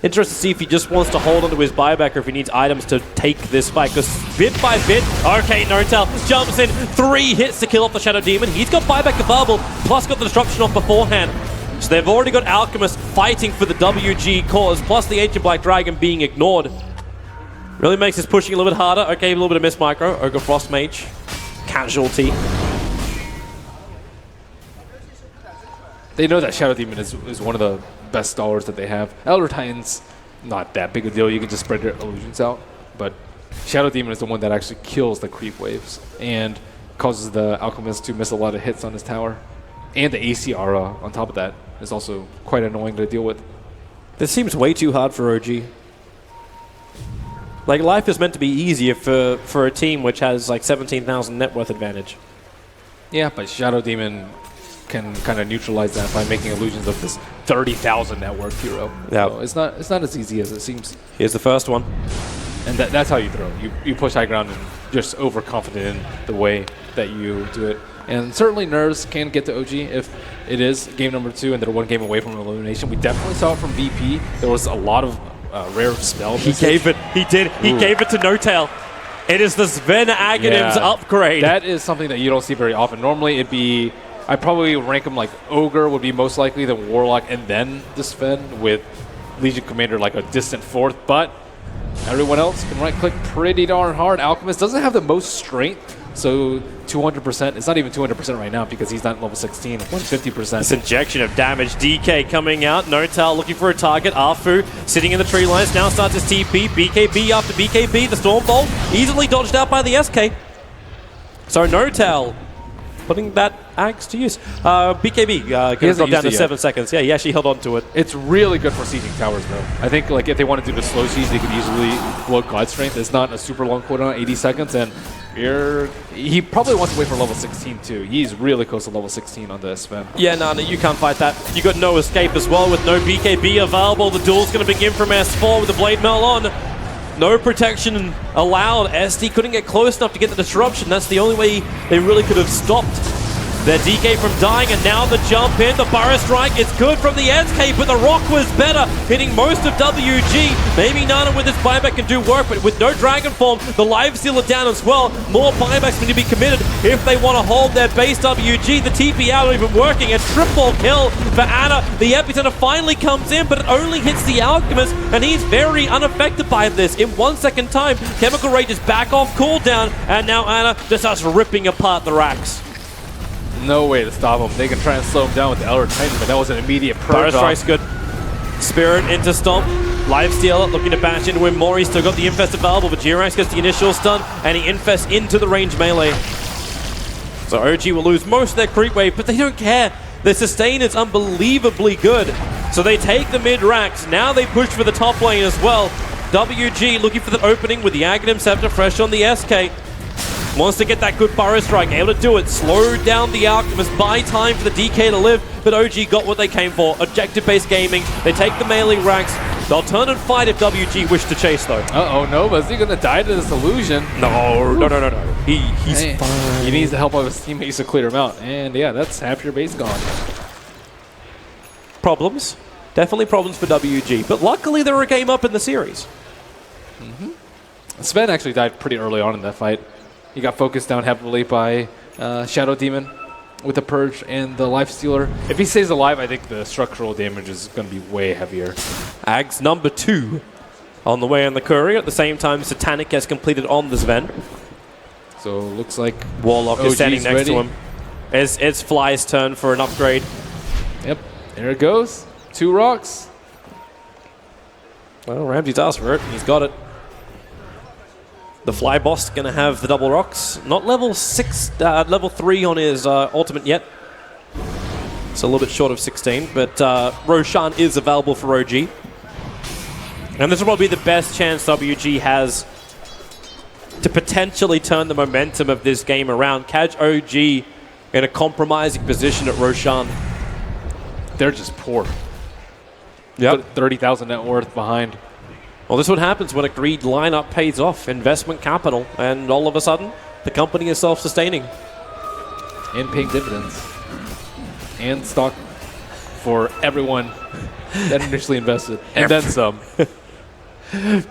Interested to see if he just wants to hold onto his buyback or if he needs items to take this fight, because bit by bit, okay, Nortel jumps in, 3 hits to kill off the Shadow Demon. He's got buyback available, plus got the disruption off beforehand. So they've already got Alchemist fighting for the WG cause, plus the Ancient Black Dragon being ignored. Really makes this pushing a little bit harder. Okay, a little bit of miss micro. Ogre Frost Mage. Casualty. They know that Shadow Demon is one of the best stallers that they have. Elder Titan's not that big a deal. You can just spread your illusions out. But Shadow Demon is the one that actually kills the creep waves and causes the Alchemist to miss a lot of hits on his tower. And the AC aura on top of that is also quite annoying to deal with. This seems way too hard for OG. Like, life is meant to be easier for a team which has like 17,000 net worth advantage. Yeah, but Shadow Demon can kind of neutralize that by making illusions of this 30,000 net worth hero. Yeah. So it's not as easy as it seems. Here's the first one. And that's how you throw. You push high ground and just overconfident in the way that you do it. And certainly nerves can get to OG if it is game number 2 and they're 1 game away from elimination. We definitely saw it from VP. There was a lot of rare spell. He gave it. He did. He gave it to No-Tail. It is the Sven Aghanim's upgrade. That is something that you don't see very often. Normally it'd be, I'd probably rank him like Ogre would be most likely, then Warlock, and then the Sven with Legion Commander like a distant 4th. But everyone else can right-click pretty darn hard. Alchemist doesn't have the most strength, so 200%. It's not even 200% right now because he's not level 16. 150%. This injection of damage. DK coming out. No-Tail looking for a target. Arfu sitting in the tree lines. Now starts his TP. BKB after BKB. The Stormbolt easily dodged out by the SK. So No-Tail putting that axe to use. BKB going to drop down to 7 seconds. Yeah, he actually held on to it. It's really good for sieging towers, though. I think like if they want to do the slow siege, they could easily blow God Strength. It's not a super long cooldown, 80 seconds, and he probably wants to wait for level 16 too. He's really close to level 16 on the Sven. Yeah, Nana, you can't fight that. You got no escape as well with no BKB available. The duel's going to begin from S4 with the Blade Mail on. No protection allowed. SD couldn't get close enough to get the disruption. That's the only way they really could have stopped their DK from dying, and now the jump in, the Burrow Strike, it's good from the SK, but the Rock was better, hitting most of WG. Maybe Nana with his buyback can do work, but with no Dragon Form, the Live Sealer down as well. More buybacks need to be committed if they want to hold their base WG. The TP out not even working, a triple kill for Ana. The Epicenter finally comes in, but it only hits the Alchemist, and he's very unaffected by this. In 1 second time, Chemical Rage is back off cooldown, and now Ana just starts ripping apart the racks. No way to stop him. They can try and slow him down with the Elder Titan, but that was an immediate Burrow Strike's good. Spirit into Stomp. Lifesteal looking to bash into him more. He's still got the Infest available, but G-Rex gets the initial stun, and he Infests into the range melee. So OG will lose most of their creep wave, but they don't care. Their sustain is unbelievably good. So they take the mid racks. Now they push for the top lane as well. WG looking for the opening with the Aghanim Scepter fresh on the SK. Wants to get that good Burrow Strike, able to do it. Slow down the Alchemist, buy time for the DK to live, but OG got what they came for. Objective-based gaming. They take the melee racks. They'll turn and fight if WG wish to chase, though. Uh-oh, Nova, is he going to die to this illusion? No. He's fine. He needs the help of his teammates to clear him out. And yeah, that's half your base gone. Problems. Definitely problems for WG, but luckily they're a game up in the series. Sven actually died pretty early on in that fight. He got focused down heavily by Shadow Demon with the Purge and the Life Stealer. If he stays alive, I think the structural damage is going to be way heavier. Ags number 2 on the way on the Courier. At the same time, Satanic has completed on the Sven. So looks like Warlock is standing next ready. to him. It's Fly's turn for an upgrade. Yep, there it goes. 2 rocks. Well, Ramsey's asked for it. He's got it. The Fly Boss going to have the double rocks. Not level 3 on his ultimate yet. It's a little bit short of 16, but Roshan is available for OG. And this will probably be the best chance WG has to potentially turn the momentum of this game around. Catch OG in a compromising position at Roshan. They're just poor. Yep. 30,000 net worth behind. Well, this is what happens when a greed lineup pays off. Investment capital, and all of a sudden, the company is self-sustaining. And paying dividends. And stock for everyone that initially invested. And then some.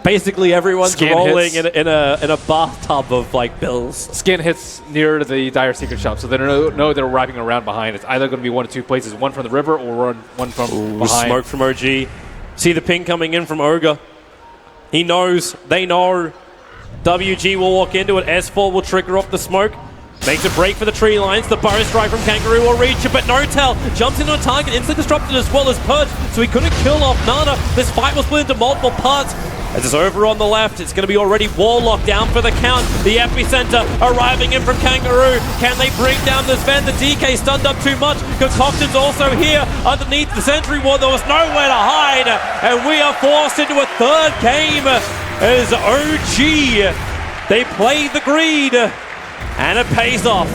Basically, everyone's Scan rolling hits. in a bathtub of like bills. Scan hits near the Dire Secret shop, so they know they're wrapping around behind. It's either going to be one of two places, one from the river or one from behind. Smoke from OG. See the ping coming in from Ogre. He knows. They know. WG will walk into it. S4 will trigger off the smoke. Makes a break for the tree lines. The burst strike from Kangaroo will reach it, but Notel jumps into a target, instantly disrupted as well as Purge, so he couldn't kill off Nana. This fight was split into multiple parts. As it's over on the left, it's going to be already Warlock down for the count. The epicenter arriving in from Kangaroo. Can they bring down this Ven? The DK stunned up too much. Concoction's also here underneath the sentry wall. There was nowhere to hide, and we are forced into a third game as OG, they play the greed, and it pays off.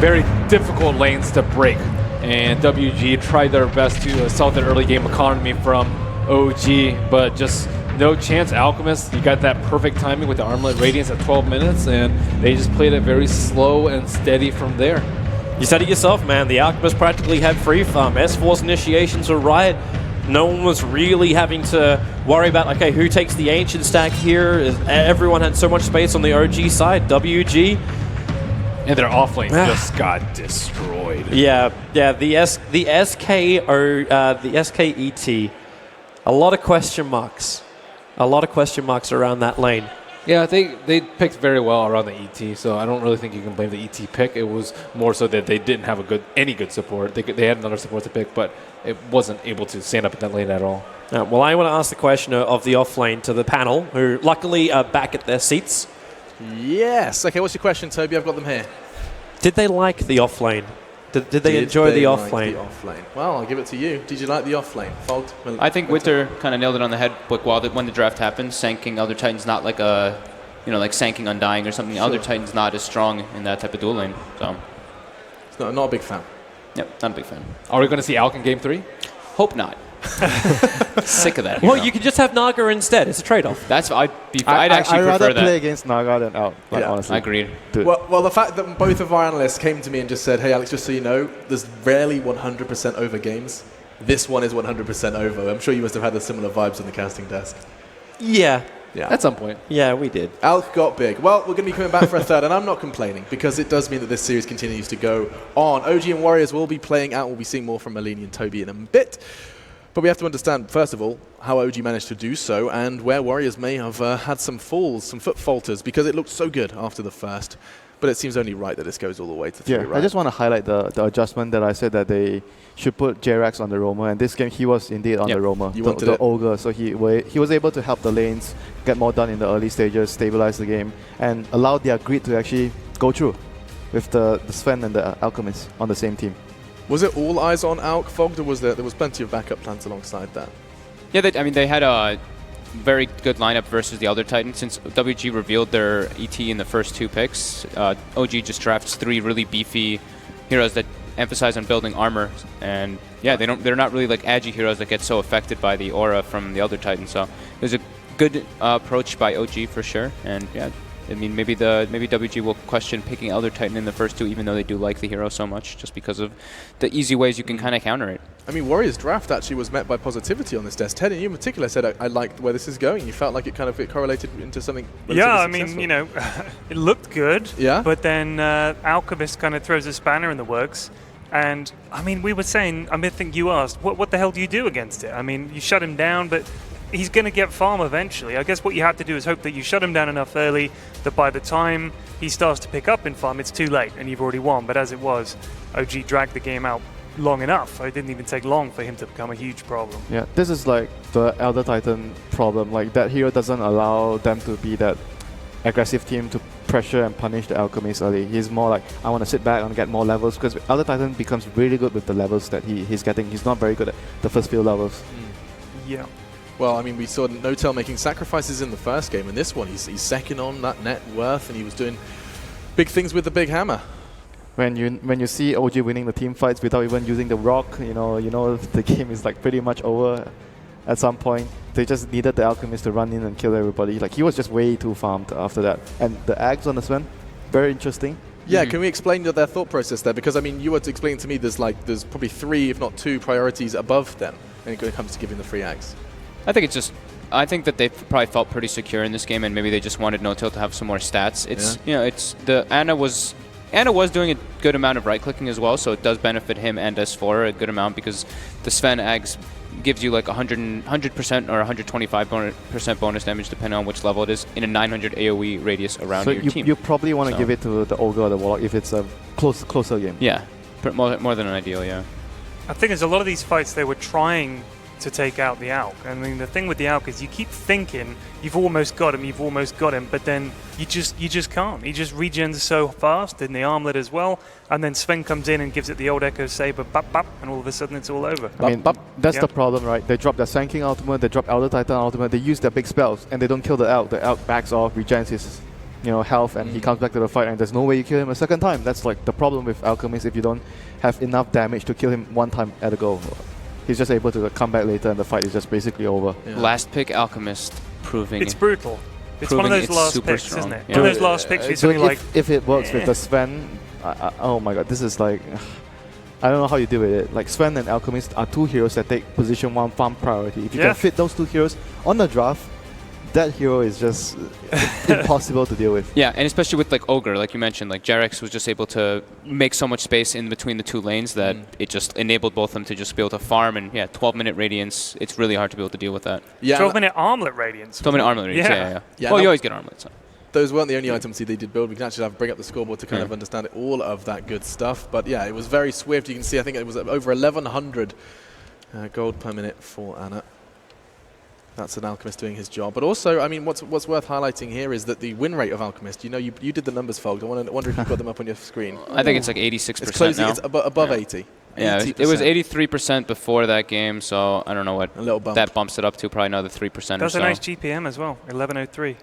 Very difficult lanes to break, and WG tried their best to assault that early game economy from OG, but just no chance. Alchemist, you got that perfect timing with the Armlet Radiance at 12 minutes, and they just played it very slow and steady from there. You said it yourself, man. The Alchemist practically had free farm. S4's initiations were right. No one was really having to worry about, okay, who takes the Ancient stack here? Everyone had so much space on the OG side. WG. And their offlane just got destroyed. Yeah, the SKET. A lot of question marks. A lot of question marks around that lane. Yeah, they picked very well around the ET, so I don't really think you can blame the ET pick. It was more so that they didn't have any good support. They had another support to pick, but it wasn't able to stand up in that lane at all. Well, I want to ask the question of the offlane to the panel, who luckily are back at their seats. Yes. Okay, what's your question, Toby? I've got them here. Did they like the offlane? Did they enjoy the offlane? Well, I'll give it to you. Did you like the offlane? Fogged? I think Winter kind of nailed it on the head. But when the draft happened, sanking Elder Titan's not like like sanking Undying or something. Sure. Elder Titan's not as strong in that type of dual lane. So, it's not a big fan. Yep, not a big fan. Are we going to see Alk in Game 3? Hope not. Sick of that. Well, you can just have Naga instead. It's a trade-off. I'd actually I'd prefer rather that. play against Naga than Alk. Honestly. I agreed. Well, the fact that both of our analysts came to me and just said, "Hey, Alex, just so you know, there's rarely 100% over games. This one is 100% over." I'm sure you must have had the similar vibes on the casting desk. Yeah. At some point. Yeah, we did. Alk got big. Well, we're going to be coming back for a third, and I'm not complaining, because it does mean that this series continues to go on. OG and Warriors will be playing out. We'll be seeing more from Malini and Toby in a bit. But we have to understand, first of all, how OG managed to do so, and where Warriors may have had some falls, some foot falters, because it looked so good after the first. But it seems only right that this goes all the way to 3, right? I just want to highlight the adjustment that I said that they should put Jerax on the roamer, and this game he was indeed on the roamer, the ogre, so he was able to help the lanes get more done in the early stages, stabilize the game, and allow their greed to actually go through with the Sven and the Alchemist on the same team. Was it all eyes on Alk, Fogged, or was there was plenty of backup plans alongside that? Yeah, they had a very good lineup versus the Elder Titan. Since WG revealed their ET in the first 2 picks, OG just drafts 3 really beefy heroes that emphasize on building armor, and they're not really like agi heroes that get so affected by the aura from the Elder Titan. So it was a good approach by OG for sure, and I mean, maybe WG will question picking Elder Titan in the first 2, even though they do like the hero so much, just because of the easy ways you can kind of counter it. I mean, Warriors draft actually was met by positivity on this desk. Ted, and you in particular said, I liked where this is going. You felt like it correlated into something relatively successful. It looked good. Yeah. But then Alchemist kind of throws a spanner in the works. And, I mean, we were saying, I think you asked, what the hell do you do against it? I mean, you shut him down, but he's going to get farm eventually. I guess what you have to do is hope that you shut him down enough early that by the time he starts to pick up in farm, it's too late and you've already won. But as it was, OG dragged the game out long enough. It didn't even take long for him to become a huge problem. Yeah, this is like the Elder Titan problem. Like that hero doesn't allow them to be that aggressive team to pressure and punish the Alchemist early. He's more like, I want to sit back and get more levels, because Elder Titan becomes really good with the levels that he's getting. He's not very good at the first few levels. Yeah. Well, I mean, we saw No-Tail making sacrifices in the first game. In this one, he's second on that net worth, and he was doing big things with the big hammer. When you see OG winning the team fights without even using the rock, you know the game is like pretty much over at some point. They just needed the Alchemist to run in and kill everybody. Like, he was just way too farmed after that. And the Ags on the Sven, very interesting. Yeah, can we explain their thought process there? Because, I mean, you were explaining to me there's probably 3, if not 2, priorities above them when it comes to giving the free Ags. I think that they probably felt pretty secure in this game, and maybe they just wanted No-Tail to have some more stats. Anna was doing a good amount of right-clicking as well, so it does benefit him and S4 a good amount, because the Sven Ags gives you like 100% or 125% bonus damage depending on which level it is in a 900 AoE radius around your team. You probably want to give it to the Ogre or the Warlock if it's a closer game. Yeah, more than an ideal, yeah. I think there's a lot of these fights they were trying to take out the Alk. I mean, the thing with the Alk is you keep thinking you've almost got him, but then you just can't. He just regens so fast in the armlet as well, and then Sven comes in and gives it the old Echo Saber, bap, bap, and all of a sudden it's all over. I mean, that's the problem, right? They drop their Sanking ultimate, they drop Elder Titan ultimate, they use their big spells, and they don't kill the Alk. The Alk backs off, regens his health, and he comes back to the fight, and there's no way you kill him a second time. That's like the problem with Alchemist if you don't have enough damage to kill him one time at a go. He's just able to come back later, and the fight is just basically over. Yeah. Last pick Alchemist proving it's brutal. It's one of those last picks, strong. isn't it? Yeah. One of those last picks you suddenly like. If it works with the Sven, oh my god, this is like, I don't know how you deal with it. Like, Sven and Alchemist are 2 heroes that take position 1 farm priority. If you can fit those 2 heroes on the draft, that hero is just impossible to deal with. Yeah, and especially with like Ogre, like you mentioned, like Jarex was just able to make so much space in between the 2 lanes that it just enabled both of them to just be able to farm, and 12-minute radiance, it's really hard to be able to deal with that. Yeah, 12-minute armlet radiance. 12-minute armlet radiance, yeah. Well, you always get armlets. So. Those weren't the only items they did build. We can actually bring up the scoreboard to kind of understand all of that good stuff. But yeah, it was very swift. You can see, I think it was over 1,100 gold per minute for Anna. That's an Alchemist doing his job. But also, I mean, what's worth highlighting here is that the win rate of Alchemist, you did the numbers, Fogged. I wonder if you've got them up on your screen. I think it's like 86% it's closing, now. It's above 80. Yeah, it was 83% before that game, so I don't know what that bumps it up to, probably another 3% or so. That's a nice GPM as well, 1103.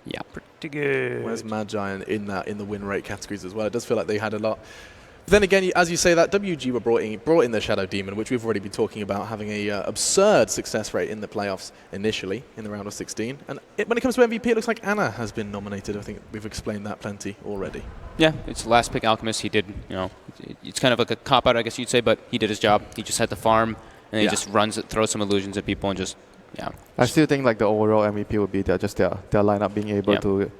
Yeah. Pretty good. Where's Magi in the win rate categories as well? It does feel like they had a lot. Then again, as you say, that WG brought in the Shadow Demon, which we've already been talking about, having a absurd success rate in the playoffs initially in the round of 16. And when it comes to MVP, it looks like Anna has been nominated. I think we've explained that plenty already. Yeah, it's last pick Alchemist. He did, it's kind of like a cop-out, I guess you'd say, but he did his job. He just had to farm, and he just throws some illusions at people and just, I still think like the overall MVP would be their lineup being able to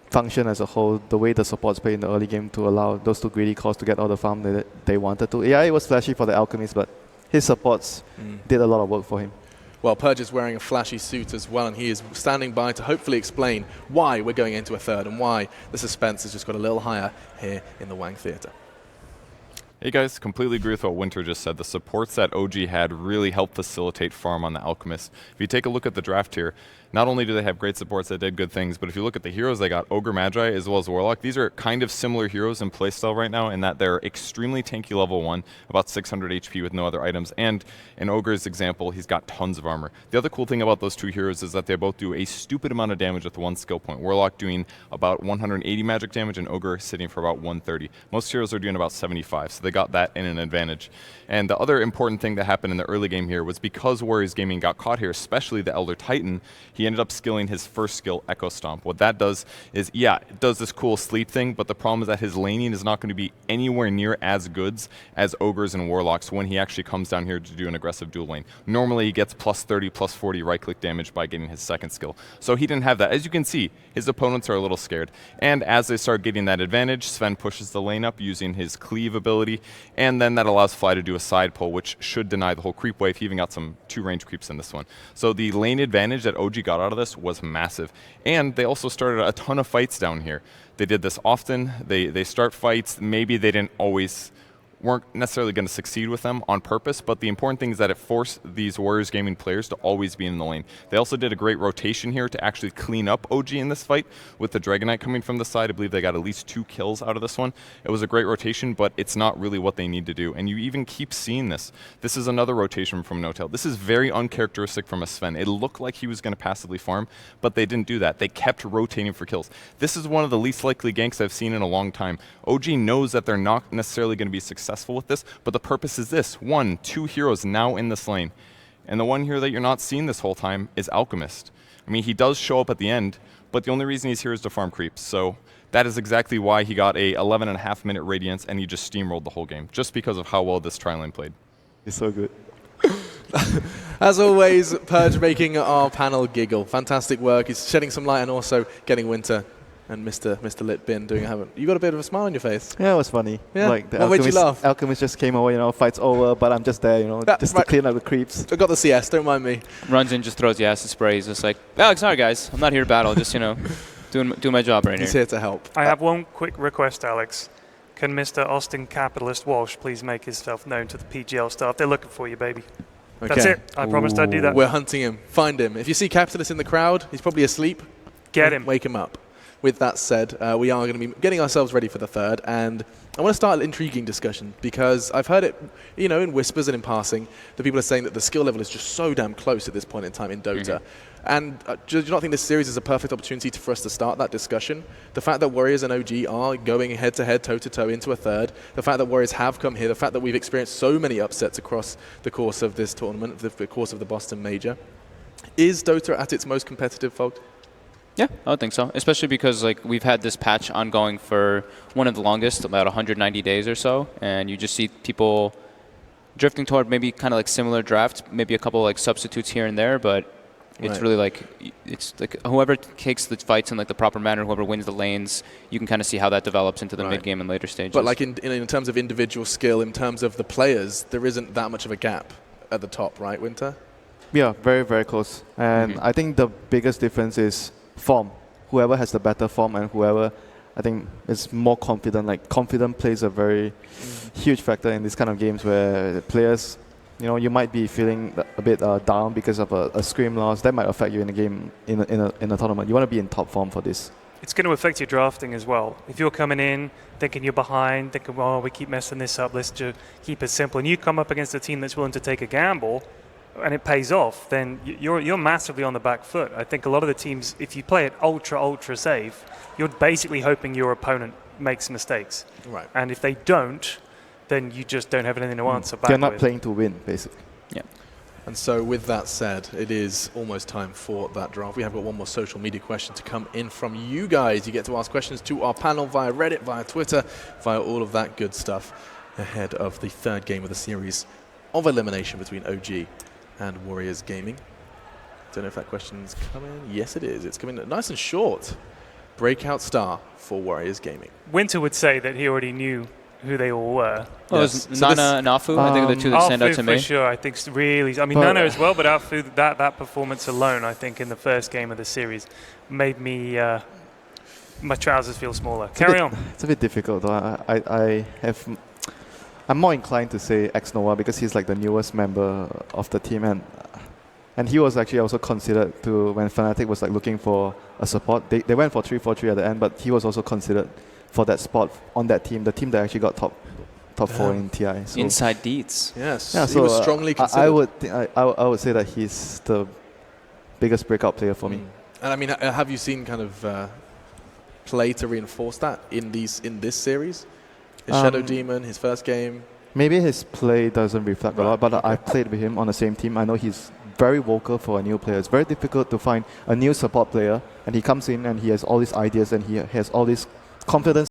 function as a whole, the way the supports play in the early game to allow those 2 greedy cores to get all the farm that they wanted to. Yeah, it was flashy for the Alchemist, but his supports did a lot of work for him. Well, Purge is wearing a flashy suit as well, and he is standing by to hopefully explain why we're going into a third and why the suspense has just got a little higher here in the Wang Theatre. Hey guys, completely agree with what Winter just said. The supports that OG had really helped facilitate farm on the Alchemist. If you take a look at the draft here, not only do they have great supports that did good things, but if you look at the heroes they got, Ogre Magi as well as Warlock, these are kind of similar heroes in playstyle right now in that they're extremely tanky level 1, about 600 HP with no other items, and in Ogre's example, he's got tons of armor. The other cool thing about those 2 heroes is that they both do a stupid amount of damage with 1 skill point. Warlock doing about 180 magic damage and Ogre sitting for about 130. Most heroes are doing about 75, so they got that in an advantage. And the other important thing that happened in the early game here was because Warriors Gaming got caught here, especially the Elder Titan, he ended up skilling his first skill, Echo Stomp. What that does is, it does this cool sleep thing, but the problem is that his laning is not going to be anywhere near as good as Ogres and Warlocks when he actually comes down here to do an aggressive dual lane. Normally he gets plus 30, plus 40 right-click damage by getting his second skill. So he didn't have that. As you can see, his opponents are a little scared. And as they start getting that advantage, Sven pushes the lane up using his cleave ability, and then that allows Fly to do a side pull, which should deny the whole creep wave. He even got some 2 range creeps in this one. So the lane advantage that OG got out of this was massive. And they also started a ton of fights down here. They did this often. They start fights. Maybe they didn't always weren't necessarily going to succeed with them on purpose, but the important thing is that it forced these Warriors Gaming players to always be in the lane. They also did a great rotation here to actually clean up OG in this fight with the Dragon Knight coming from the side. I believe they got at least 2 kills out of this one. It was a great rotation, but it's not really what they need to do. And you even keep seeing this. This is another rotation from Notel. This is very uncharacteristic from a Sven. It looked like he was going to passively farm, but they didn't do that. They kept rotating for kills. This is one of the least likely ganks I've seen in a long time. OG knows that they're not necessarily going to be successful with this, but the purpose is this. 1, 2 heroes now in this lane. And the one hero that you're not seeing this whole time is Alchemist. I mean, he does show up at the end, but the only reason he's here is to farm creeps. So that is exactly why he got a 11.5-minute Radiance and he just steamrolled the whole game, just because of how well this tri-lane played. It's so good. As always, Purge making our panel giggle. Fantastic work. He's shedding some light and also getting Winter and Mr. Litbin doing it. You got a bit of a smile on your face. Yeah, it was funny. Yeah. Like the What made you laugh? Alchemist just came over, fight's over, but I'm just there, just to clean up the creeps. I got the CS, don't mind me. Runs in, just throws the acid spray. He's just like, oh, sorry guys, I'm not here to battle. Just doing my job right He's here. here to help. I have one quick request, Alex. Can Mr. Austin Capitalist Walsh please make himself known to the PGL staff? They're looking for you, baby. Okay. That's it. I promised I'd do that. We're hunting him. Find him. If you see Capitalist in the crowd, he's probably asleep. Get him. Wake him up. With that said, we are going to be getting ourselves ready for the third, and I want to start an intriguing discussion because I've heard it, in whispers and in passing, that people are saying that the skill level is just so damn close at this point in time in Dota. And do you not think this series is a perfect opportunity for us to start that discussion? The fact that Warriors and OG are going head-to-head, toe-to-toe into a third, the fact that Warriors have come here, the fact that we've experienced so many upsets across the course of this tournament, the course of the Boston Major. Is Dota at its most competitive, Fogged? Yeah, I would think so, especially because we've had this patch ongoing for one of the longest, about 190 days or so, and you just see people drifting toward maybe kind of similar drafts, maybe a couple substitutes here and there, but it's really it's whoever takes the fights in the proper manner, whoever wins the lanes, you can kind of see how that develops into the mid game and later stages. But in terms of individual skill, in terms of the players, there isn't that much of a gap at the top, right, Winter? Yeah, very, very close. And I think the biggest difference is form. Whoever has the better form and whoever, I think, is more confident. Confidence plays a very huge factor in these kind of games where the players, you might be feeling a bit down because of a scrim loss. That might affect you in a game, in a tournament. You want to be in top form for this. It's going to affect your drafting as well. If you're coming in thinking you're behind, thinking, well, we keep messing this up, let's just keep it simple, and you come up against a team that's willing to take a gamble, and it pays off, then you're massively on the back foot. I think a lot of the teams, if you play it ultra safe, you're basically hoping your opponent makes mistakes. Right. And if they don't, then you just don't have anything to answer back They're not with. playing to win, basically. Yeah. And so with that said, it is almost time for that draft. We have got one more social media question to come in from you guys. You get to ask questions to our panel via Reddit, via Twitter, via all of that good stuff ahead of the third game of the series of elimination between OG and Warriors Gaming. Don't know if that question's coming. Yes, it is. It's coming nice and short. Breakout star for Warriors Gaming. Winter would say that he already knew who they all were. Well, Yes. it was Nana and Afu. I think are the two that stand out Afu to for me. sure, I think really. I mean, Nana as well, but Afu, that performance alone, I think, in the first game of the series, made me my trousers feel smaller. Carry on. It's a bit difficult, though. I'm more inclined to say X-Nova because he's the newest member of the team, and he was actually also considered when Fnatic was looking for a support. They went for 3-4-3 at the end, but he was also considered for that spot on that team, the team that actually got top 4 in TI. So Inside deeds. Yes, yeah, he so was strongly considered. I would say that he's the biggest breakout player for me. And I mean, have you seen kind of play to reinforce that in this series? His Shadow Demon, his first game. Maybe his play doesn't reflect a lot, but I played with him on the same team. I know he's very vocal for a new player. It's very difficult to find a new support player, and he comes in and he has all these ideas and he has all this confidence